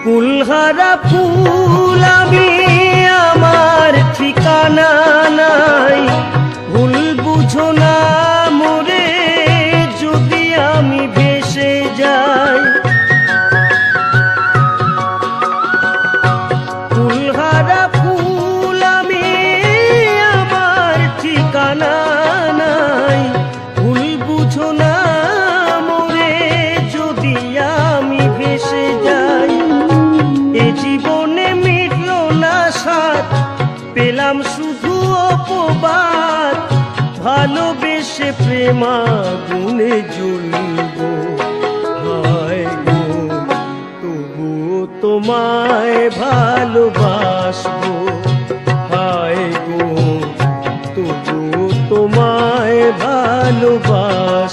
কুলহারা ফুল আমি, আমার ঠিকানা নাই। ভুল বুঝো না মোরে যদি আমি ভেসে যাই। কুলহারা ফুল আমি, আমার ঠিকানা নাই। ভুল বুঝো না মোরে যদি আমি ভেসে যাই। এ জীবনে মিটল না সাথ, পেলাম শুধু অপবাদ। ভালোবেসে প্রেমাগুনে জ্বলব, হায় গো তবুও তোমায় ভালোবাসবো। হায় গো তবুও তোমায় ভালোবাসবো।